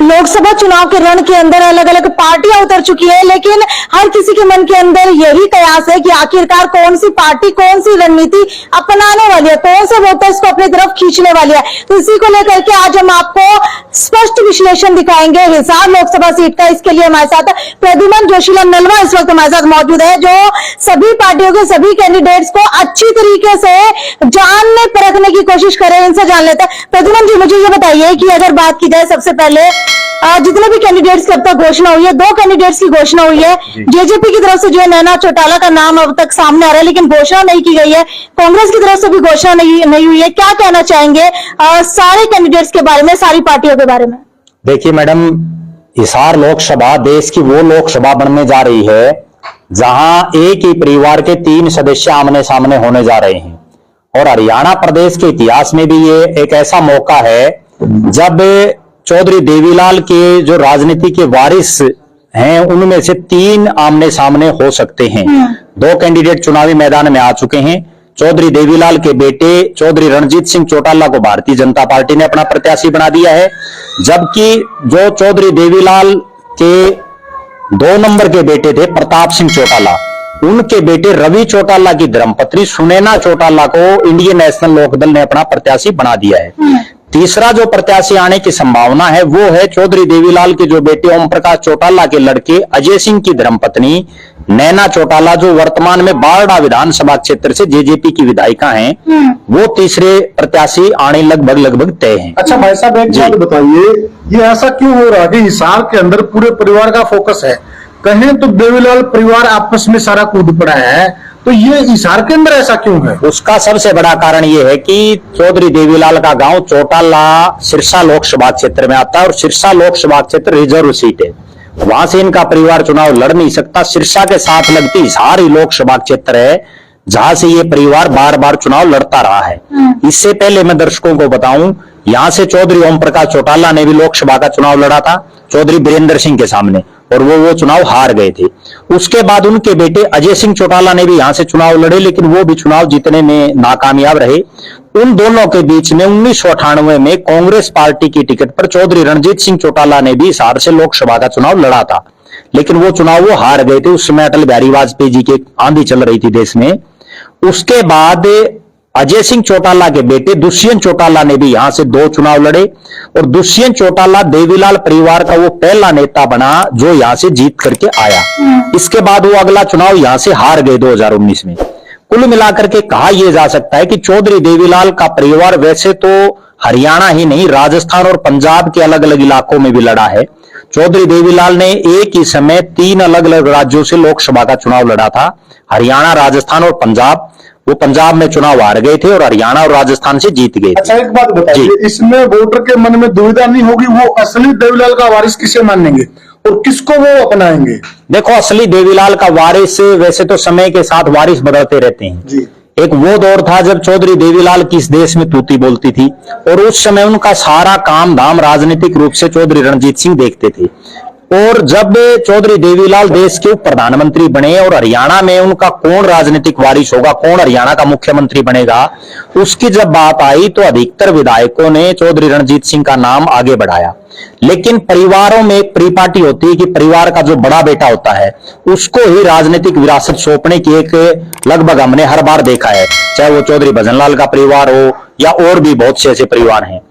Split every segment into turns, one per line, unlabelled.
लोकसभा चुनाव के रण के अंदर अलग अलग पार्टियां उतर चुकी है, लेकिन हर किसी के मन के अंदर यही कयास है कि आखिरकार कौन सी पार्टी कौन सी रणनीति अपनाने वाली है, कौन से वोटर्स को अपनी तरफ खींचने वाली है। तो इसी को लेकर के आज हम आपको स्पष्ट विश्लेषण दिखाएंगे हिसार लोकसभा सीट का। इसके लिए हमारे साथ प्रद्युमन जोशीलाल नलवा इस वक्त हमारे साथ मौजूद है, जो सभी पार्टियों के सभी कैंडिडेट्स को अच्छी तरीके से जानने परखने की कोशिश कर रहे हैं। इनसे जान लेते हैं। प्रद्युमन जी, मुझे ये बताइए कि अगर बात की जाए सबसे पहले जितने भी कैंडिडेट्स की अब तक घोषणा हुई है, 2 कैंडिडेट्स की घोषणा हुई है। जेजेपी की तरफ से जो है नैना चौटाला का नाम अब तक सामने आ रहा है, लेकिन घोषणा नहीं की गई है। कांग्रेस की तरफ से भी घोषणा नहीं हुई है। क्या कहना चाहेंगे सारे कैंडिडेट्स के बारे में, सारी पार्टियों के बारे में?
देखिए मैडम, हिसार लोकसभा देश की वो लोकसभा बनने जा रही है जहां एक ही परिवार के 3 सदस्य आमने सामने होने जा रहे हैं। और हरियाणा प्रदेश के इतिहास में भी ये एक ऐसा मौका है जब चौधरी देवीलाल के जो राजनीति के वारिस हैं उनमें से 3 आमने सामने हो सकते हैं। 2 कैंडिडेट चुनावी मैदान में आ चुके हैं। चौधरी देवीलाल के बेटे चौधरी रणजीत सिंह चौटाला को भारतीय जनता पार्टी ने अपना प्रत्याशी बना दिया है, जबकि जो चौधरी देवीलाल के 2 नंबर के बेटे थे प्रताप सिंह चौटाला, उनके बेटे रवि चौटाला की धर्मपत्नी सुनैना चौटाला को इंडियन नेशनल लोकदल ने अपना प्रत्याशी बना दिया है। तीसरा जो प्रत्याशी आने की संभावना है वो है चौधरी देवीलाल के जो बेटे ओम प्रकाश चौटाला के लड़के अजय सिंह की धर्मपत्नी नैना चौटाला, जो वर्तमान में बारडा विधानसभा क्षेत्र से जेजेपी की विधायिका हैं। वो तीसरे प्रत्याशी आने लगभग तय हैं।
अच्छा भाई साहब, एक बात बताइए, ये ऐसा क्यों हो रहा है कि हिसार के अंदर पूरे परिवार का फोकस है? कहें तो देवीलाल परिवार आपस में सारा कूद पड़ा है, तो ये हिसार के अंदर ऐसा क्यों है?
उसका सबसे बड़ा कारण ये है कि चौधरी देवीलाल का गांव चौटाला सिरसा लोकसभा क्षेत्र में आता है और सिरसा लोकसभा क्षेत्र रिजर्व सीट है। वहां से इनका परिवार चुनाव लड़ नहीं सकता। सिरसा के साथ लगती हिसार ही लोकसभा क्षेत्र है जहां से ये परिवार बार बार चुनाव लड़ता रहा है। इससे पहले मैं दर्शकों को बताऊं, यहां से चौधरी ओम प्रकाश चौटाला ने भी लोकसभा का चुनाव लड़ा था चौधरी बीरेंद्र सिंह के सामने, और वो चुनाव हार गए थे। उसके बाद उनके बेटे अजय सिंह चौटाला ने भी यहां से चुनाव लड़े, लेकिन वो भी चुनाव जीतने में नाकामयाब रहे। उन दोनों के बीच में 1998 में कांग्रेस पार्टी की टिकट पर चौधरी रणजीत सिंह चौटाला ने भी हिसार से लोकसभा का चुनाव लड़ा था, लेकिन वो चुनाव वो हार गए थे। उस समय अटल बिहारी वाजपेयी जी की आंधी चल रही थी देश में। उसके बाद अजय सिंह चौटाला के बेटे दुष्यंत चौटाला ने भी यहां से 2 चुनाव लड़े, और दुष्यंत चौटाला देवीलाल परिवार का वो पहला नेता बना जो यहां से जीत करके आया। इसके बाद वो अगला चुनाव यहां से हार गए 2019 में। कुल मिलाकर के कहा यह जा सकता है कि चौधरी देवीलाल का परिवार वैसे तो हरियाणा ही नहीं, राजस्थान और पंजाब के अलग अलग इलाकों में भी लड़ा है। चौधरी देवीलाल ने एक ही समय 3 अलग अलग राज्यों से लोकसभा का चुनाव लड़ा था, हरियाणा, राजस्थान और पंजाब। वो पंजाब में चुनाव हार गए थे और हरियाणा और राजस्थान से जीत गए।
अच्छा, एक बात बताइए, इसमें वोटर के मन में दुविधा नहीं होगी वो असली देवीलाल का वारिस किसे मानेंगे और किसको वो अपनाएंगे?
देखो, असली देवीलाल का वारिस वैसे तो समय के साथ वारिस बदलते रहते हैं
जी।
एक वो दौर था जब चौधरी देवीलाल किस देश में तूती बोलती थी, और उस समय उनका सारा काम धाम राजनीतिक रूप से चौधरी रणजीत सिंह देखते थे। और जब चौधरी देवीलाल देश के प्रधानमंत्री बने और हरियाणा में उनका कौन राजनीतिक वारिस होगा, कौन हरियाणा का मुख्यमंत्री बनेगा, उसकी जब बात आई तो अधिकतर विधायकों ने चौधरी रणजीत सिंह का नाम आगे बढ़ाया। लेकिन परिवारों में एक परिपाटी होती है कि परिवार का जो बड़ा बेटा होता है उसको ही राजनीतिक विरासत सौंपने की एक लगभग हमने हर बार देखा है, चाहे वो चौधरी भजनलाल का परिवार हो या और भी बहुत से ऐसे परिवार हैं।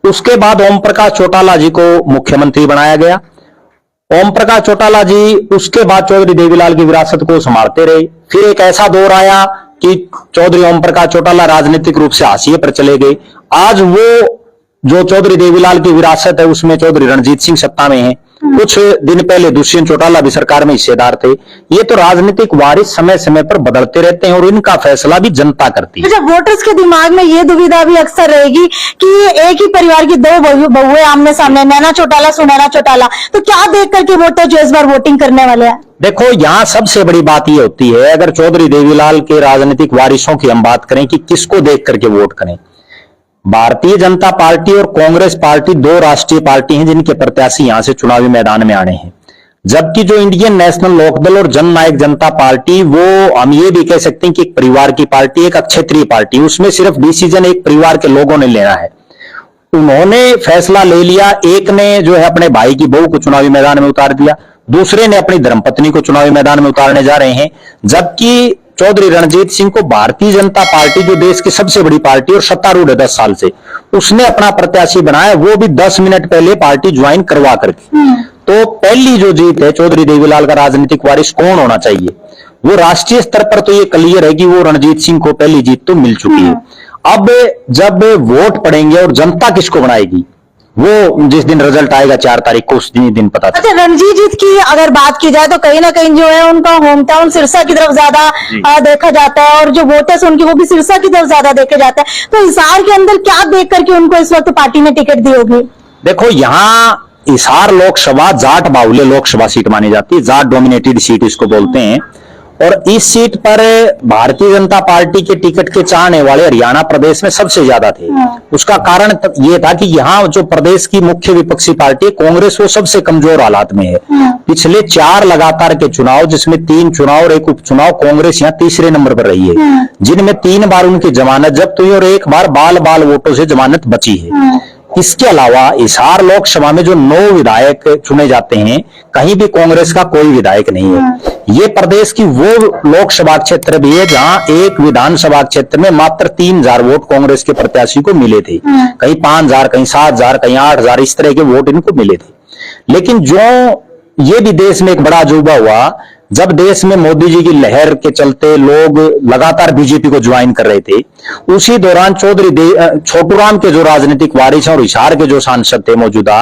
उसके बाद ओम प्रकाश चौटाला जी को मुख्यमंत्री बनाया गया। ओम प्रकाश चौटाला जी उसके बाद चौधरी देवीलाल की विरासत को संभालते रहे। फिर एक ऐसा दौर आया कि चौधरी ओम प्रकाश चौटाला राजनीतिक रूप से हाशिए पर चले गए। आज वो जो चौधरी देवीलाल की विरासत है उसमें चौधरी रणजीत सिंह सत्ता में है। कुछ दिन पहले दुष्यंत चौटाला भी सरकार में हिस्सेदार थे। ये तो राजनीतिक वारिस समय समय पर बदलते रहते हैं और इनका फैसला भी जनता करती है।
जब वोटर्स के दिमाग में ये दुविधा भी अक्सर रहेगी कि एक ही परिवार की 2 बहुएं आमने सामने, नैना चौटाला, सुनैना चौटाला, तो क्या देख करके वोटर जो इस बार वोटिंग करने वाले हैं?
देखो, यहाँ सबसे बड़ी बात ये होती है, अगर चौधरी देवीलाल के राजनीतिक वारिसों की हम बात करें कि किसको देख करके वोट करें, भारतीय जनता पार्टी और कांग्रेस पार्टी 2 राष्ट्रीय पार्टी हैं जिनके प्रत्याशी यहां से चुनावी मैदान में आने हैं। जबकि जो इंडियन नेशनल लोकदल और जननायक जनता पार्टी, वो हम ये भी कह सकते हैं कि एक परिवार की पार्टी, एक क्षेत्रीय पार्टी, उसमें सिर्फ डिसीजन एक परिवार के लोगों ने लेना है। उन्होंने फैसला ले लिया, एक ने जो है अपने भाई की बहू को चुनावी मैदान में उतार दिया, दूसरे ने अपनी धर्मपत्नी को चुनावी मैदान में उतारने जा रहे हैं। जबकि चौधरी रणजीत सिंह को भारतीय जनता पार्टी, जो देश की सबसे बड़ी पार्टी और सत्तारूढ़ है 10 साल से, उसने अपना प्रत्याशी बनाया, वो भी 10 मिनट पहले पार्टी ज्वाइन करवा करके। तो पहली जो जीत है चौधरी देवीलाल का राजनीतिक वारिस कौन होना चाहिए, वो राष्ट्रीय स्तर पर तो ये क्लियर है कि वो रणजीत सिंह को पहली जीत तो मिल चुकी है। अब जब वोट पड़ेंगे और जनता किसको बनाएगी, वो जिस दिन रिजल्ट आएगा 4 तारीख को, उस दिन पता चलेगा।
अच्छा, रणजीत जी की अगर बात की जाए तो कहीं ना कहीं जो है उनका होम टाउन सिरसा की तरफ ज्यादा देखा जाता है, और जो वोटर्स उनकी वो भी सिरसा की तरफ ज्यादा देखे जाते हैं। तो हिसार के अंदर क्या देख करके उनको इस वक्त पार्टी ने टिकट दी होगी?
देखो, यहाँ हिसार लोकसभा जाट बाहुल्य लोकसभा सीट मानी जाती है, जाट डोमिनेटेड सीट इसको बोलते हैं। और इस सीट पर भारतीय जनता पार्टी के टिकट के चाहने वाले हरियाणा प्रदेश में सबसे ज्यादा थे। उसका कारण ये था कि यहाँ जो प्रदेश की मुख्य विपक्षी पार्टी कांग्रेस, वो सबसे कमजोर हालात में है। पिछले 4 लगातार के चुनाव, जिसमें 3 चुनाव और एक उपचुनाव, कांग्रेस यहाँ तीसरे नंबर पर रही है, जिनमें 3 बार उनकी जमानत जब्त हुई और 1 बार बाल वोटों से जमानत बची है। इसके अलावा हिसार लोकसभा में जो 9 विधायक चुने जाते हैं, कहीं भी कांग्रेस का कोई विधायक नहीं है। ये प्रदेश की वो लोकसभा क्षेत्र भी है जहां एक विधानसभा क्षेत्र में मात्र 3000 वोट कांग्रेस के प्रत्याशी को मिले थे। कहीं 5000, कहीं 7000, कहीं 8000, इस तरह के वोट इनको मिले थे। लेकिन जो ये भी देश में एक बड़ा अजूबा हुआ, जब देश में मोदी जी की लहर के चलते लोग लगातार बीजेपी को ज्वाइन कर रहे थे, उसी दौरान चौधरी छोटूराम के जो राजनीतिक वारिस हैं और हिसार के जो सांसद थे मौजूदा,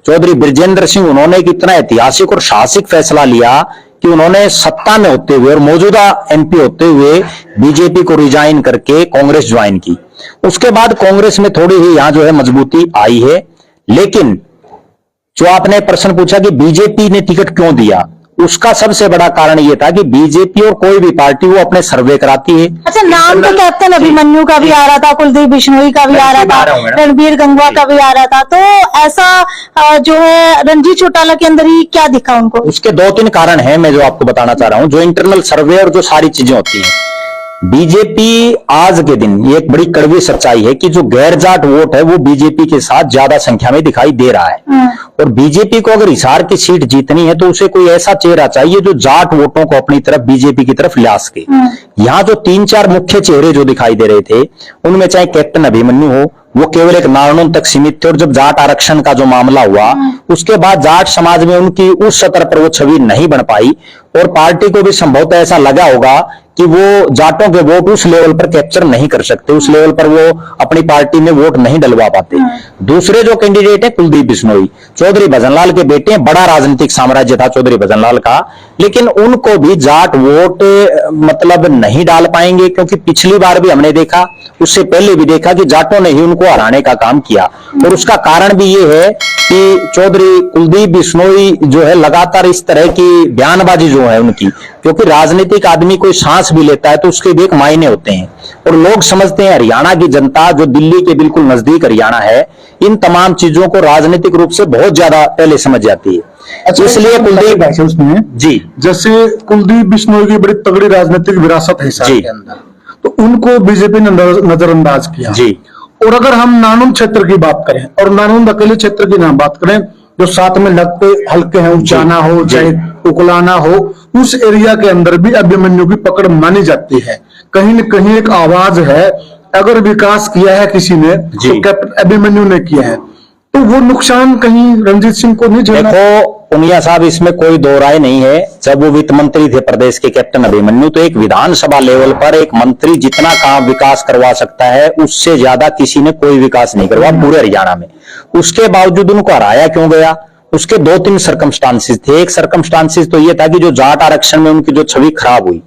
चौधरी बृजेंद्र सिंह, उन्होंने एक इतना ऐतिहासिक और साहसिक फैसला लिया कि उन्होंने सत्ता में होते हुए और मौजूदा एमपी होते हुए बीजेपी को रिजाइन करके कांग्रेस ज्वाइन की। उसके बाद कांग्रेस में थोड़ी ही यहां जो है मजबूती आई है। लेकिन जो आपने प्रश्न पूछा कि बीजेपी ने टिकट क्यों दिया, उसका सबसे बड़ा कारण यह था कि बीजेपी और कोई भी पार्टी वो अपने सर्वे कराती है।
अच्छा, नाम तो कैप्टन अभिमन्यु का भी आ रहा था, कुलदीप बिश्नोई का भी आ रहा था, रणबीर गंगवा का भी आ रहा था। तो ऐसा जो है रणजीत चौटाला के अंदर ही क्या दिखा उनको? उसके
2-3 कारण हैं, मैं जो आपको बताना चाह रहा हूं। जो इंटरनल सर्वे और जो सारी चीजें होती हैं, बीजेपी आज के दिन, ये एक बड़ी कड़वी सच्चाई है कि जो गैर जाट वोट है वो बीजेपी के साथ ज्यादा संख्या में दिखाई दे रहा है। और बीजेपी को अगर हिसार की सीट जीतनी है तो उसे कोई ऐसा चेहरा चाहिए जो जाट वोटों को अपनी तरफ, बीजेपी की तरफ ला सके। यहाँ जो 3-4 मुख्य चेहरे जो दिखाई दे रहे थे, उनमें चाहे कैप्टन अभिमन्यु हो, वो केवल एक नारनौल तक सीमित थे। और जब जाट आरक्षण का जो मामला हुआ, उसके बाद जाट समाज में उनकी उस स्तर पर वो छवि नहीं बन पाई, और पार्टी को भी संभवतः ऐसा लगा होगा कि वो जाटों के वोट उस लेवल पर कैप्चर नहीं कर सकते, उस लेवल पर वो अपनी पार्टी में वोट नहीं डलवा पाते। दूसरे जो कैंडिडेट है कुलदीप बिश्नोई, चौधरी भजनलाल के बेटे, बड़ा राजनीतिक साम्राज्य था चौधरी भजनलाल का, लेकिन उनको भी जाट वोट मतलब नहीं डाल पाएंगे, क्योंकि पिछली बार भी हमने देखा, उससे पहले भी देखा कि जाटों ने ही उनको हराने का काम किया। और उसका कारण भी ये है कि चौधरी कुलदीप बिश्नोई जो है लगातार इस तरह की बयानबाजी जो है उनकी, क्योंकि राजनीतिक आदमी कोई सांस भी लेता है तो उसके भी एक मायने होते हैं। और लोग समझते हैं, हरियाणा की जनता जो दिल्ली के बिल्कुल नजदीक हरियाणा है, इन तमाम चीजों को राजनीतिक रूप से बहुत ज्यादा पहले समझ जाती है।
अच्छा,
इसलिए कुलदीप
उसमें
जी,
जैसे कुलदीप बिश्नोई की बड़ी तगड़ी राजनीतिक विरासत है हिसार के अंदर, तो उनको बीजेपी ने नजरअंदाज किया जी। और अगर हम नानौल क्षेत्र की बात करें और नानौल अकेले क्षेत्र की ना बात करें, जो साथ में लगते हल्के हैं, उचाना हो चाहे उकलाना हो, उस एरिया के अंदर भी अभिमन्यु की पकड़ मानी जाती है। कहीं न कहीं एक आवाज है, अगर विकास किया है किसी ने तो कैप्टन अभिमन्यु ने किया है, तो वो नुकसान कहीं रणजीत सिंह को नहीं झेलना।
देखो पुनिया साहब, इसमें कोई दो राय नहीं है। जब वो वित्त मंत्री थे प्रदेश के कैप्टन अभिमन्यु, तो एक विधानसभा लेवल पर एक मंत्री जितना काम विकास करवा सकता है, उससे ज्यादा किसी ने कोई विकास नहीं करवा पूरे हरियाणा में। उसके बावजूद उनको हराया क्यों गया? उसके 2-3 सर्कमस्टांसिस थे। एक सर्कमस्टांसिस तो ये था कि जो जाट आरक्षण में उनकी जो छवि खराब हुई,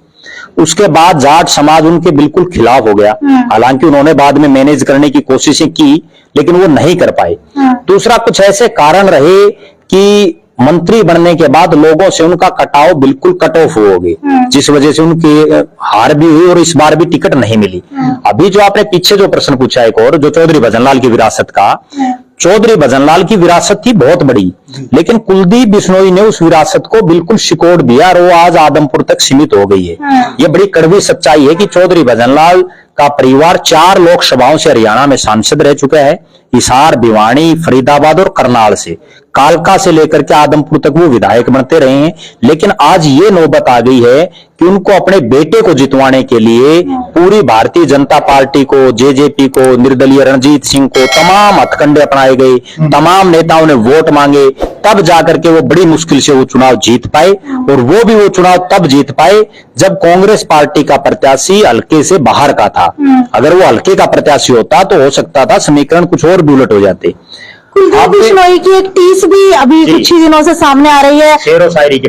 उसके बाद जाट समाज उनके बिल्कुल खिलाफ हो गया। हालांकि उन्होंने बाद में मैनेज करने की कोशिशें की, लेकिन वो नहीं कर पाए। दूसरा, कुछ ऐसे कारण रहे कि मंत्री बनने के बाद लोगों से उनका कटाव बिल्कुल कट ऑफ हो गए, जिस वजह से उनकी हार भी हुई और इस बार भी टिकट नहीं मिली। अभी जो आपने पीछे जो प्रश्न पूछा एक और, जो चौधरी भजनलाल की विरासत का, चौधरी भजनलाल की विरासत थी बहुत बड़ी। लेकिन कुलदीप बिश्नोई ने उस विरासत को बिल्कुल सिकोड़ दिया और वो आज आदमपुर तक सीमित हो गई है। ये बड़ी कड़वी सच्चाई है कि चौधरी भजनलाल का परिवार 4 लोकसभाओं से हरियाणा में सांसद रह चुका है। हिसार, भिवानी, फरीदाबाद और करनाल से, कालका से लेकर के आदमपुर तक वो विधायक बनते रहे हैं। लेकिन आज ये नौबत आ गई है कि उनको अपने बेटे को जितवाने के लिए पूरी भारतीय जनता पार्टी को, जेजेपी को, निर्दलीय रणजीत सिंह को तमाम हथकंडे अपनाए गए, तमाम नेताओं ने वोट मांगे, तब जाकर के वो बड़ी मुश्किल से वो चुनाव जीत पाए। और वो भी वो चुनाव तब जीत पाए जब कांग्रेस पार्टी का प्रत्याशी हल्के से बाहर का था। अगर वो हल्के का प्रत्याशी होता तो हो सकता था समीकरण कुछ और भी उलट हो जाते।
कुलदीप बिश्नोई की एक टीस भी अभी कुछ ही दिनों से सामने आ रही है, शेरो शायरी के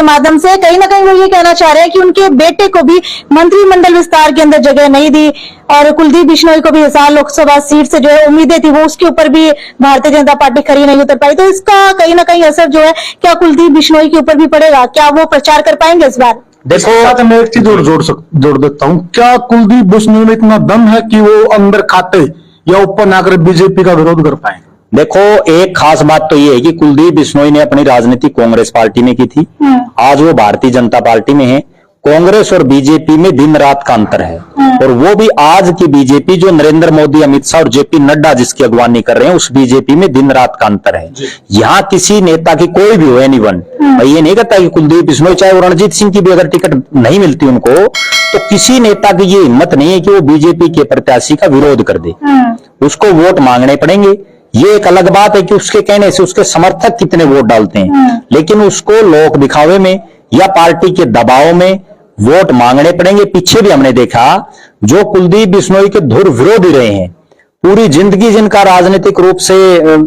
माध्यम से। कहीं ना कहीं वो ये कहना चाह रहे हैं कि उनके बेटे को भी मंत्रिमंडल विस्तार के अंदर जगह नहीं दी और कुलदीप बिश्नोई को भी हिसार लोकसभा सीट से जो है उम्मीदें थी वो उसके ऊपर भी भारतीय जनता पार्टी खरी नहीं उतर पाई। तो इसका कहीं ना कहीं असर जो है क्या कुलदीप बिश्नोई के ऊपर भी पड़ेगा? क्या वो प्रचार कर पाएंगे इस बार?
देखो, मैं एक चीज और जोड़ देता हूँ। क्या कुलदीप बिश्नोई में इतना दम है कि वो अंदर खाते या ऊपर ना कर बीजेपी का विरोध कर पाए?
देखो, एक खास बात तो ये है कि कुलदीप बिश्नोई ने अपनी राजनीति कांग्रेस पार्टी में की थी, आज वो भारतीय जनता पार्टी में है। कांग्रेस और बीजेपी में दिन रात का अंतर है। और वो भी आज की बीजेपी जो नरेंद्र मोदी, अमित शाह और जेपी नड्डा जिसकी अगवानी कर रहे हैं, उस बीजेपी में दिन रात का अंतर है। यहाँ किसी नेता की कोई भी हो, एनीवन, ये नहीं कहता कि कुलदीप बिश्नोई, चाहे वो रणजीत सिंह की भी अगर टिकट नहीं मिलती उनको, तो किसी नेता की ये हिम्मत नहीं है कि वो बीजेपी के प्रत्याशी का विरोध कर दे। उसको वोट मांगने पड़ेंगे। ये एक अलग बात है कि उसके कहने से उसके समर्थक कितने वोट डालते हैं, लेकिन उसको लोक दिखावे में या पार्टी के दबाव में वोट मांगने पड़ेंगे। पीछे भी हमने देखा जो कुलदीप बिश्नोई के धुर विरोधी रहे हैं, पूरी जिंदगी जिनका राजनीतिक रूप से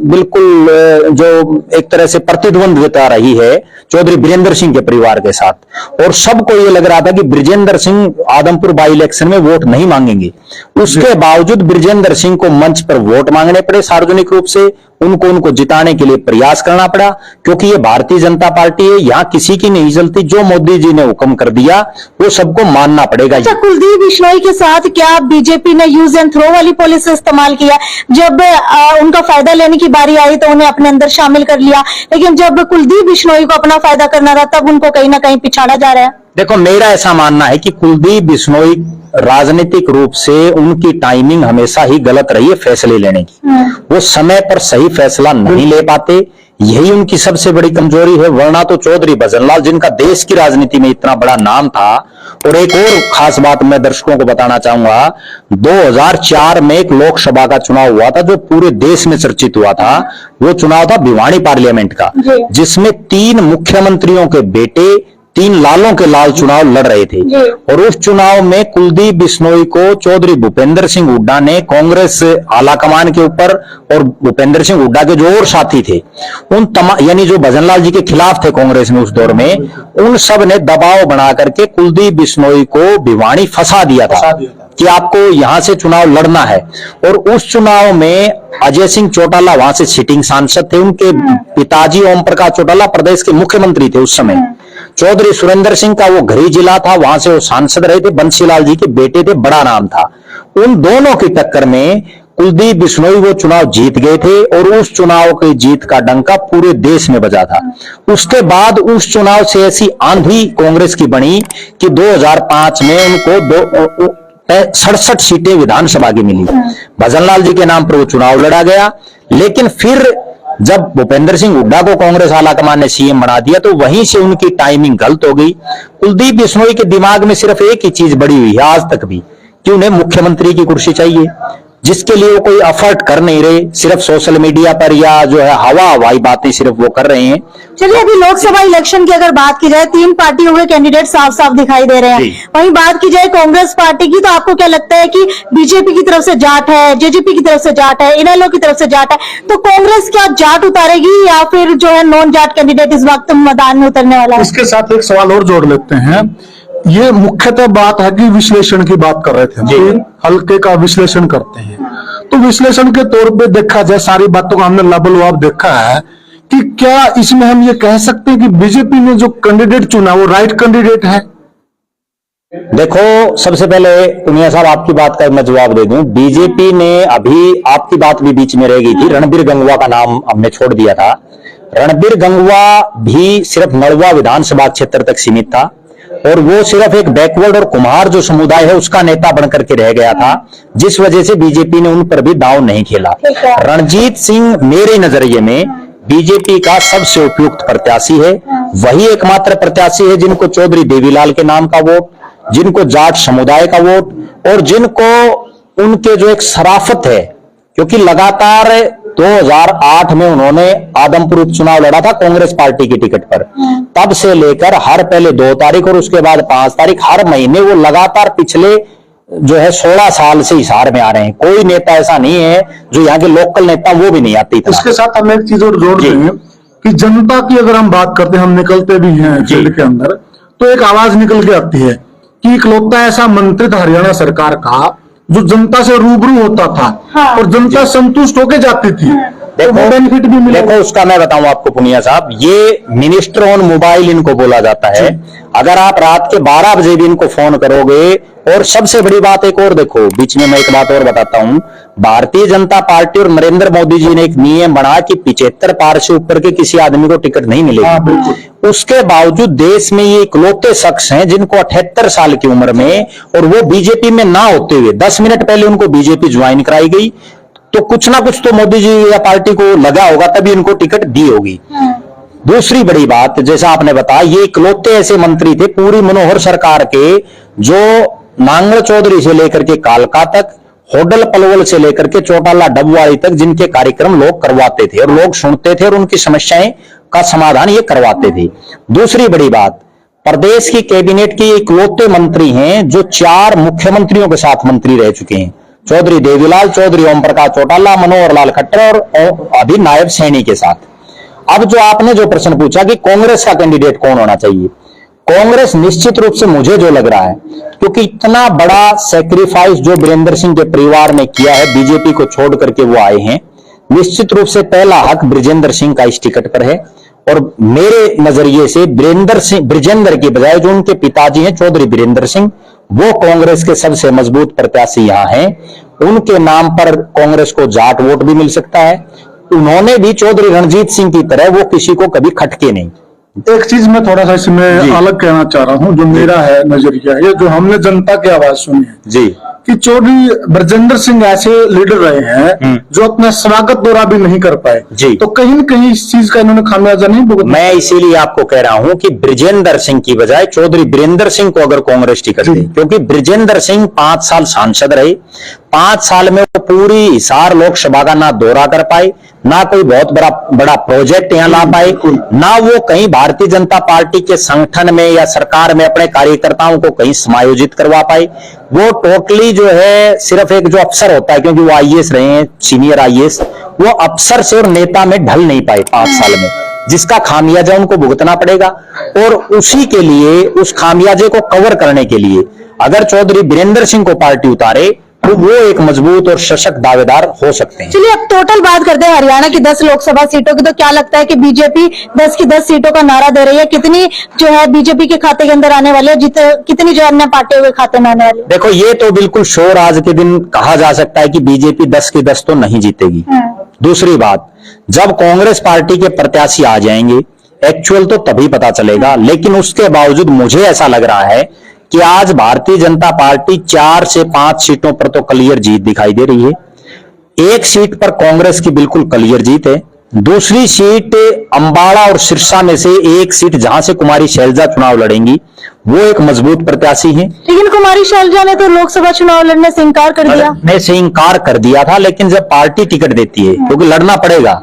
बिल्कुल जो एक तरह से प्रतिद्वंद्विता रही है चौधरी बृजेंद्र सिंह के परिवार के साथ, और सबको ये लग रहा था कि बृजेंद्र सिंह आदमपुर बाई इलेक्शन में वोट नहीं मांगेंगे। उसके बावजूद बृजेंद्र सिंह को मंच पर वोट मांगने पड़े, सार्वजनिक रूप से उनको जिताने के लिए प्रयास करना पड़ा, क्योंकि ये भारतीय जनता पार्टी है, यहाँ किसी की नहीं चलती। जो मोदी जी ने हुक्म कर दिया वो सबको मानना पड़ेगा।
अच्छा, कुलदीप बिश्नोई के साथ क्या बीजेपी ने यूज एंड थ्रो वाली पॉलिसी इस्तेमाल किया? जब उनका फायदा लेने की बारी आई तो उन्हें अपने अंदर शामिल कर लिया, लेकिन जब कुलदीप बिश्नोई को अपना फायदा करना रहा तब उनको कहीं ना कहीं पिछाड़ा जा रहा है।
देखो, मेरा ऐसा मानना है कि कुलदीप बिश्नोई राजनीतिक रूप से उनकी टाइमिंग हमेशा ही गलत रही है फैसले लेने की। वो समय पर सही फैसला नहीं ले पाते, यही उनकी सबसे बड़ी कमजोरी है। वरना तो चौधरी भजनलाल, जिनका देश की राजनीति में इतना बड़ा नाम था, और एक और खास बात मैं दर्शकों को बताना चाहूंगा, 2004 में एक लोकसभा का चुनाव हुआ था जो पूरे देश में चर्चित हुआ था। वो चुनाव था भिवानी पार्लियामेंट का, जिसमें 3 मुख्यमंत्रियों के बेटे, 3 लालों के लाल चुनाव लड़ रहे थे। और उस चुनाव में कुलदीप बिश्नोई को चौधरी भूपेंद्र सिंह हुड्डा ने कांग्रेस आलाकमान के ऊपर, और भूपेंद्र सिंह हुड्डा के जो और साथी थे उन यानी जो भजनलाल जी के खिलाफ थे कांग्रेस में उस दौर में, उन सब ने दबाव बना करके कुलदीप बिश्नोई को भिवानी फंसा दिया था कि आपको यहां से चुनाव लड़ना है। और उस चुनाव में अजय सिंह चौटाला वहां से सिटिंग सांसद थे, उनके पिताजी ओम प्रकाश चौटाला प्रदेश के मुख्यमंत्री थे उस समय। चौधरी सुरेंद्र सिंह का वो घरी जिला था, वहां से वो सांसद रहे थे, बंसीलाल जी के बेटे थे, बड़ा नाम था। उन दोनों की टक्कर में कुलदीप बिश्नोई वो चुनाव जीत गए थे, और उस चुनाव की जीत का डंका पूरे देश में बजा था। उसके बाद उस चुनाव से ऐसी आंधी कांग्रेस की बनी कि 2005 में उनको 67 सीटें विधानसभा की मिली। भजनलाल जी के नाम पर वो चुनाव लड़ा गया। लेकिन फिर जब भूपेंद्र सिंह हुड्डा को कांग्रेस आलाकमान ने सीएम बना दिया तो वहीं से उनकी टाइमिंग गलत हो गई। कुलदीप बिश्नोई के दिमाग में सिर्फ एक ही चीज बड़ी हुई है आज तक भी, कि उन्हें मुख्यमंत्री की कुर्सी चाहिए, जिसके लिए वो कोई एफर्ट कर नहीं रहे, सिर्फ सोशल मीडिया पर या जो है हवाई बातें सिर्फ वो कर रहे हैं।
चलिए, अभी लोकसभा इलेक्शन की अगर बात की जाए, 3 पार्टियों के कैंडिडेट साफ साफ दिखाई दे रहे हैं। वहीं बात की जाए कांग्रेस पार्टी की, तो आपको क्या लगता है कि बीजेपी की तरफ से जाट है, जेजेपी की तरफ से जाट है, इनेलो की तरफ से जाट है, तो कांग्रेस क्या जाट उतारेगी या फिर जो है नॉन जाट कैंडिडेट इस वक्त मैदान में उतरने वाला है?
इसके साथ एक सवाल और जोड़ लेते हैं। ये मुख्यतः बात है कि विश्लेषण की बात कर रहे थे, हल्के का विश्लेषण करते हैं। तो विश्लेषण के तौर पे देखा जाए, सारी बातों का हमने लाभलाभ देखा है कि क्या इसमें हम ये कह सकते हैं कि बीजेपी ने जो कैंडिडेट चुना वो राइट कैंडिडेट है?
देखो, सबसे पहले पुनिया साहब आपकी बात का मैं जवाब दे दूं। बीजेपी ने अभी, आपकी बात भी बीच में रह गई थी, रणबीर गंगवा का नाम हमने छोड़ दिया था। रणबीर गंगवा भी सिर्फ नड़वा विधानसभा क्षेत्र तक सीमित था और वो सिर्फ एक बैकवर्ड और कुम्हार जो समुदाय है उसका नेता बनकर के रह गया था, जिस वजह से बीजेपी ने उन पर भी दांव नहीं खेला। रणजीत सिंह मेरे नजरिए में बीजेपी का सबसे उपयुक्त प्रत्याशी है। वही एकमात्र प्रत्याशी है जिनको चौधरी देवीलाल के नाम का वोट, जिनको जाट समुदाय का वोट और जिनको उनके जो एक शराफत है, क्योंकि लगातार 2008 में उन्होंने आदमपुर उपचुनाव लड़ा था कांग्रेस पार्टी की टिकट पर, तब से लेकर हर पहले 2 तारीख और उसके बाद 5 तारीख हर महीने वो लगातार पिछले जो है 16 साल से हिसार में आ रहे हैं। कोई नेता ऐसा नहीं है जो यहाँ के लोकल नेता वो भी नहीं आती।
इसके साथ हम एक चीज और जोड़ देंगे कि जनता की अगर हम बात करते हैं, हम निकलते भी हैं फील्ड के अंदर, तो एक आवाज निकल के आती है कि इकलौता ऐसा मंत्री था हरियाणा सरकार का जो जनता से रूबरू होता था। हाँ। और जनता संतुष्ट होके जाती थी।
देखो,
तो बेनिफिट भी मिला।
देखो उसका मैं बताऊं आपको पुनिया साहब, ये मिनिस्टर ऑन मोबाइल इनको बोला जाता है। अगर आप रात के 12 बजे भी इनको फोन करोगे, और सबसे बड़ी बात एक और देखो, बीच में मैं एक बात और बताता हूं, भारतीय जनता पार्टी और नरेंद्र मोदी जी ने एक नियम बना कि 75 पार से ऊपर के किसी आदमी को टिकट नहीं मिलेगी। उसके बावजूद देश में ये इकलौते शख्स हैं जिनको 78 साल की उम्र में, और वो बीजेपी में ना होते हुए 10 मिनट पहले उनको बीजेपी ज्वाइन कराई गई, तो कुछ ना कुछ तो मोदी जी या पार्टी को लगा होगा, तभी इनको टिकट दी होगी। दूसरी बड़ी बात, जैसा आपने बताया, ये इकलौते ऐसे मंत्री थे पूरी मनोहर सरकार के जो नांगल चौधरी से लेकर के कालका तक, होडल पलवल से लेकर के चौटाला डबवाड़ी तक जिनके कार्यक्रम लोग करवाते थे और लोग सुनते थे और उनकी समस्याएं का समाधान ये करवाते थे। दूसरी बड़ी बात, प्रदेश की कैबिनेट के इकलौते मंत्री हैं जो 4 मुख्यमंत्रियों के साथ मंत्री रह चुके हैं, चौधरी देवीलाल, चौधरी ओम प्रकाश चौटाला, मनोहर लाल खट्टर और अभी नायब सैनी के साथ। अब जो आपने जो प्रश्न पूछा कि कांग्रेस का कैंडिडेट कौन होना चाहिए, कांग्रेस निश्चित रूप से मुझे जो लग रहा है, क्योंकि इतना बड़ा सैक्रिफाइस जो वीरेंद्र सिंह के परिवार ने किया है, बीजेपी को छोड़ करके वो आए हैं, निश्चित रूप से पहला हक ब्रिजेंद्र सिंह का इस टिकट पर है। और मेरे नजरिए से ब्रिजेंद्र की बजाय जो उनके पिताजी हैं चौधरी वीरेंद्र सिंह, वो कांग्रेस के सबसे मजबूत प्रत्याशी यहाँ हैं। उनके नाम पर कांग्रेस को जाट वोट भी मिल सकता है। उन्होंने भी चौधरी रणजीत सिंह की तरह वो किसी को कभी खटके नहीं।
एक चीज मैं थोड़ा सा इसमें अलग कहना चाह रहा हूँ, जो मेरा है नजरिया, ये जो हमने जनता की आवाज सुनी है जी, कि चौधरी ब्रजेंद्र सिंह ऐसे लीडर रहे हैं जो अपना स्वागत दौरा भी नहीं कर पाए जी, तो कहीं न कहीं इस चीज का इन्होंने खामियाजा नहीं भुगतना।
मैं इसीलिए आपको कह रहा हूं कि ब्रजेंद्र सिंह की बजाय चौधरी वीरेंद्र सिंह को अगर कांग्रेस टिकट दे, क्योंकि ब्रजेंद्र सिंह 5 साल सांसद रहे, 5 साल में वो पूरी हिसार लोकसभा का ना दौरा कर पाए, ना कोई बहुत बड़ा प्रोजेक्ट यहां ला पाए, ना वो कहीं भारतीय जनता पार्टी के संगठन में या सरकार में अपने कार्यकर्ताओं को कहीं समायोजित करवा पाए। वो टोटली जो है सिर्फ एक जो अफसर होता है, क्योंकि वो आईएएस रहे हैं, सीनियर आईएएस, वो अफसर से और नेता में ढल नहीं पाए 5 साल में, जिसका खामियाजा उनको भुगतना पड़ेगा। और उसी के लिए, उस खामियाजे को कवर करने के लिए अगर चौधरी वीरेंद्र सिंह को पार्टी उतारे तो वो एक मजबूत और सशक्त दावेदार हो सकते हैं।
चलिए अब टोटल बात करते हैं हरियाणा की 10 लोकसभा सीटों की। तो क्या लगता है कि बीजेपी 10 की 10 सीटों का नारा दे रही है? कितनी जो है बीजेपी के खाते के अंदर आने वाले है, कितनी जो अन्य पार्टियों के खाते में आने वाली?
देखो, ये तो बिल्कुल श्योर आज के दिन कहा जा सकता है कि बीजेपी 10 की 10 तो नहीं जीतेगी। दूसरी बात, जब कांग्रेस पार्टी के प्रत्याशी आ जाएंगे एक्चुअल तो तभी पता चलेगा, लेकिन उसके बावजूद मुझे ऐसा लग रहा है कि आज भारतीय जनता पार्टी 4 से 5 सीटों पर तो क्लियर जीत दिखाई दे रही है। एक सीट पर कांग्रेस की बिल्कुल क्लियर जीत है। दूसरी सीट अंबाला और सिरसा में से एक सीट जहां से कुमारी शैलजा चुनाव लड़ेंगी, वो एक मजबूत प्रत्याशी है।
लेकिन कुमारी शैलजा ने तो लोकसभा चुनाव लड़ने से इंकार कर
दिया था, लेकिन जब पार्टी टिकट देती है, क्योंकि लड़ना पड़ेगा,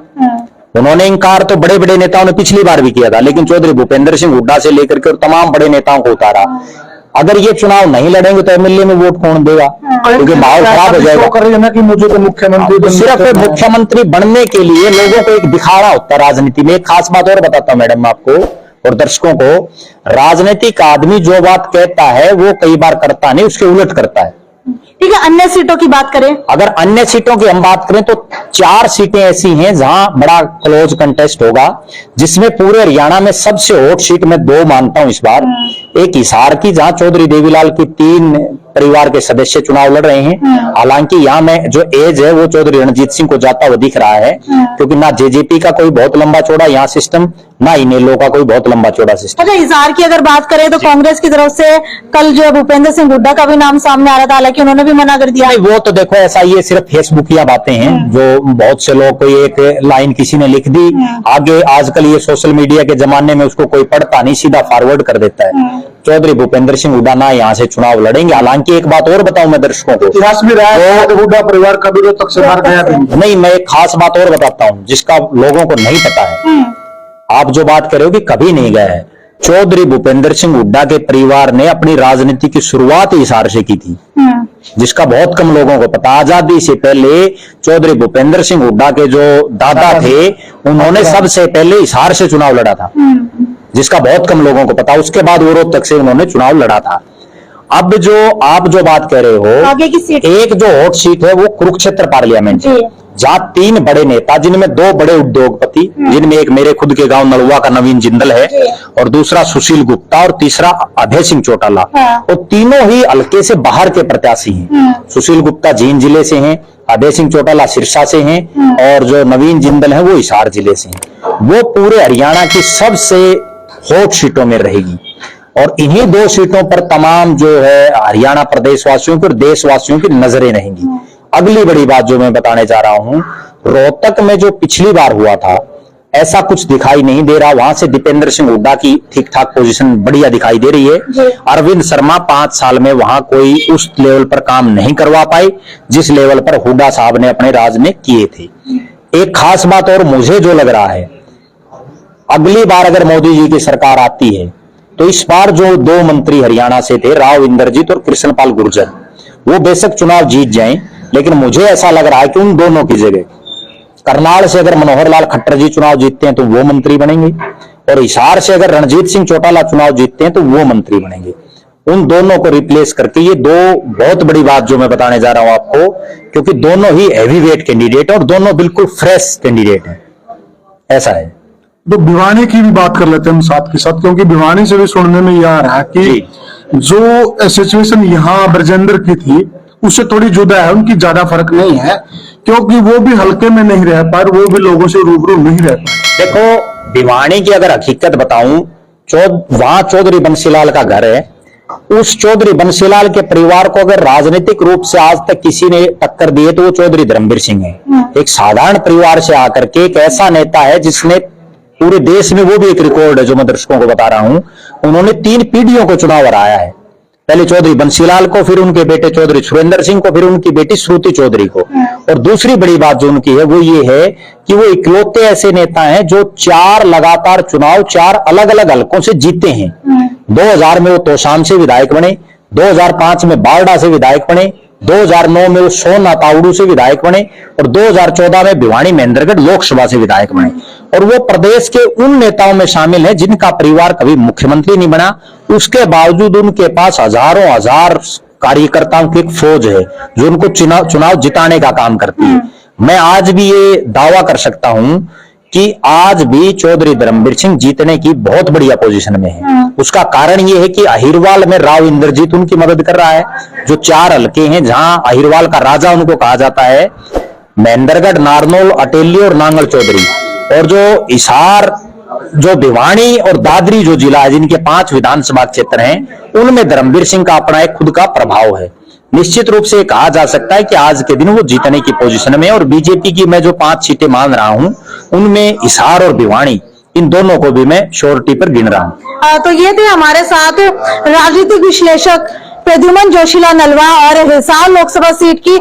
उन्होंने इंकार तो बड़े बड़े नेताओं ने पिछली बार भी किया था, लेकिन चौधरी भूपेंद्र सिंह हुड्डा से लेकर के और तमाम बड़े नेताओं को उतारा। अगर ये चुनाव नहीं लड़ेंगे तो एमएलए में वोट कौन देगा? क्योंकि माहौल खराब हो जाएगा।
कि मुझे तो मुख्यमंत्री
सिर्फ मुख्यमंत्री बनने के लिए लोगों को एक दिखावा होता है राजनीति में। एक खास बात और बताता हूं मैडम आपको और दर्शकों को, राजनीतिक आदमी जो बात कहता है वो कई बार करता नहीं, उसके उलट करता है।
ठीक है, अन्य सीटों की बात करें,
अगर अन्य सीटों की हम बात करें तो 4 सीटें ऐसी हैं जहां बड़ा क्लोज कंटेस्ट होगा, जिसमें पूरे हरियाणा में सबसे हॉट सीट मैं 2 मानता हूं इस बार। एक हिसार की, जहां चौधरी देवीलाल की 3 परिवार के सदस्य चुनाव लड़ रहे हैं। हालांकि यहाँ में जो एज है वो चौधरी रणजीत सिंह को जाता हुआ दिख रहा है, क्योंकि ना जेजेपी का कोई बहुत लंबा चौड़ा यहाँ सिस्टम, ना इनेलो का कोई बहुत लंबा चौड़ा सिस्टम।
अच्छा, हिसार की अगर बात करें तो कांग्रेस की तरफ से कल जो है भूपेंद्र सिंह हुड्डा का भी नाम सामने आ रहा था, हालांकि उन्होंने भी मना कर दिया।
नहीं, वो तो देखो ऐसा, ये सिर्फ फेसबुकिया बातें हैं जो बहुत से लोग, कोई एक लाइन किसी ने लिख दी, आगे आजकल ये सोशल मीडिया के जमाने में उसको कोई पढ़ता नहीं, सीधा फॉरवर्ड कर देता है। चौधरी भूपेंद्र सिंह हुड्डा ना यहाँ से चुनाव लड़ेंगे। हालांकि एक बात और बताऊं मैं दर्शकों को,
इतिहास में रहा है तो हुड्डा परिवार का विरोध तक से बाहर गया
नहीं, मैं एक खास बात और बताता हूं जिसका लोगों को नहीं पता है। आप जो बात कर रहे हो कि कभी नहीं गया है, चौधरी भूपेंद्र सिंह हुड्डा के परिवार ने अपनी राजनीति की शुरुआत हिसार से की थी, जिसका बहुत कम लोगों को पता। आजादी से पहले चौधरी भूपेंद्र सिंह हुड्डा के जो दादा थे, उन्होंने सबसे पहले हिसार से चुनाव लड़ा था, जिसका बहुत कम लोगों को पता। उसके बाद वो रोहतक से उन्होंने चुनाव लड़ा था। अब जो आप जो बात कर रहे हो,
आगे की सीट,
एक जो हॉट सीट है वो कुरुक्षेत्र पार्लियामेंट, जहां 3 बड़े नेता, जिनमें 2 बड़े उद्योगपति, जिनमें एक मेरे खुद के गांव नलुआ का नवीन जिंदल है, और दूसरा सुशील गुप्ता, और तीसरा अभय सिंह चौटाला, और तीनों ही हल्के से बाहर के प्रत्याशी हैं। सुशील गुप्ता जींद जिले से हैं, अभय सिंह चौटाला सिरसा से हैं, और जो नवीन जिंदल है वो हिसार जिले से हैं। वो पूरे हरियाणा की सबसे हॉट सीटों में रहेगी, और इन्हीं 2 सीटों पर तमाम जो है हरियाणा प्रदेशवासियों की और देशवासियों की नजरें रहेंगी। अगली बड़ी बात जो मैं बताने जा रहा हूं, रोहतक में जो पिछली बार हुआ था, ऐसा कुछ दिखाई नहीं दे रहा। वहां से दीपेंद्र सिंह हुड्डा की ठीक ठाक पोजीशन बढ़िया दिखाई दे रही है। अरविंद शर्मा 5 साल में वहां कोई उस लेवल पर काम नहीं करवा पाए जिस लेवल पर हुड्डा साहब ने अपने राज में किए थे। एक खास बात और मुझे जो लग रहा है, अगली बार अगर मोदी जी की सरकार आती है तो इस बार जो 2 मंत्री हरियाणा से थे, राव इंद्रजीत और कृष्णपाल गुर्जर, वो बेशक चुनाव जीत जाएं, लेकिन मुझे ऐसा लग रहा है कि उन दोनों की जगह करनाल से अगर मनोहर लाल खट्टर जी चुनाव जीतते हैं तो वो मंत्री बनेंगे, और हिसार से अगर रणजीत सिंह चौटाला चुनाव जीतते हैं तो वो मंत्री बनेंगे। उन दोनों को रिप्लेस करके, ये 2 बहुत बड़ी बात जो मैं बताने जा रहा हूं आपको, क्योंकि दोनों ही हैवीवेट कैंडिडेट है और दोनों बिल्कुल फ्रेश कैंडिडेट हैं, ऐसा है।
तो भिवानी की भी बात कर लेते हैं हम साथ के साथ, क्योंकि भिवानी से भी सुनने में यह आ रहा है कि जो सिचुएशन यहाँ ब्रजेंद्र की थी उससे थोड़ी जुदा है, उनकी ज्यादा फर्क नहीं है, क्योंकि वो भी हल्के में नहीं रह पाए, वो भी लोगों से रूबरू नहीं रह पाए।
देखो, भिवानी की अगर हकीकत बताऊं, वहां चौधरी बंसीलाल का घर है। उस चौधरी बंसीलाल के परिवार को अगर राजनीतिक रूप से आज तक किसी ने टक्कर दी है तो वो चौधरी धर्मवीर सिंह है। एक साधारण परिवार से आकर के एक ऐसा नेता है जिसने पूरे देश में, वो भी एक रिकॉर्ड है जो मैं दर्शकों को बता रहा हूं, उन्होंने 3 पीढ़ियों को चुनाव हराया है। पहले चौधरी बंसीलाल को, फिर उनके बेटे चौधरी सुरेंद्र सिंह को, फिर उनकी बेटी श्रुति चौधरी को। और दूसरी बड़ी बात जो उनकी है वो ये है कि वो इकलौते ऐसे नेता हैं जो 4 लगातार चुनाव 4 अलग अलग हलकों से जीते हैं। 2000 में वो तोशाम से विधायक बने, 2005 में बारडा से विधायक बने, 2009 में वो सोना तावड़ू से विधायक बने, और 2014 में भिवानी महेंद्रगढ़ लोकसभा से विधायक बने। और वो प्रदेश के उन नेताओं में शामिल है जिनका परिवार कभी मुख्यमंत्री नहीं बना, उसके बावजूद उनके पास हजारों हजार कार्यकर्ताओं की एक फौज है जो उनको चुनाव जिताने का काम करती है। मैं आज भी ये दावा कर सकता हूं कि आज भी चौधरी धर्मवीर सिंह जीतने की बहुत बढ़िया पोजीशन में है। उसका कारण ये है कि अहिरवाल में राव इंद्रजीत उनकी मदद कर रहा है। जो 4 हलके हैं जहां अहिरवाल का राजा उनको कहा जाता है, महेंद्रगढ़, नारनौल, अटेली और नांगल चौधरी, और जो हिसार, जो भिवानी और दादरी जो जिला है, जिनके 5 विधानसभा क्षेत्र हैं, उनमें धर्मवीर सिंह का अपना एक खुद का प्रभाव है। निश्चित रूप से कहा जा सकता है कि आज के दिन वो जीतने की पोजीशन में, और बीजेपी की मैं जो 5 सीटें मान रहा हूं उनमें हिसार और भिवानी, इन दोनों को भी मैं श्योरिटी पर गिन रहा हूं।
तो ये थे हमारे साथ राजनीतिक विश्लेषक प्रद्युमन जोशीलाल नलवा, और हिसार लोकसभा सीट की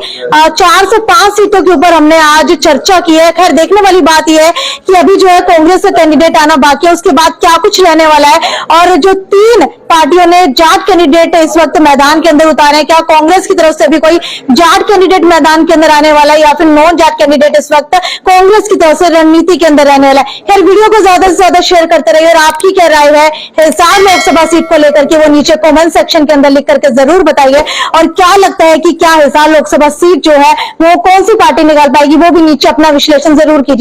4 से 5 सीटों के ऊपर हमने आज चर्चा की है। खैर, देखने वाली बात यह है कि अभी जो है कांग्रेस से कैंडिडेट आना बाकी है, उसके बाद क्या कुछ रहने वाला है, और जो 3 पार्टियों ने जाट कैंडिडेट इस वक्त मैदान के अंदर उतारे हैं, क्या कांग्रेस की तरफ से भी कोई जाट कैंडिडेट मैदान के अंदर आने वाला है, या फिर नॉन जाट कैंडिडेट इस वक्त कांग्रेस की तरफ से रणनीति के अंदर रहने वाला है। खैर, वीडियो को ज्यादा से ज्यादा शेयर करते रहिए, और आपकी क्या राय है हिसार लोकसभा सीट को लेकर के वो नीचे कमेंट सेक्शन के अंदर लिख करके जरूर बताइए। और क्या लगता है कि क्या हिसार लोकसभा सीट जो है वो कौन सी पार्टी निकाल पाएगी, वो भी नीचे अपना विश्लेषण जरूर कीजिए।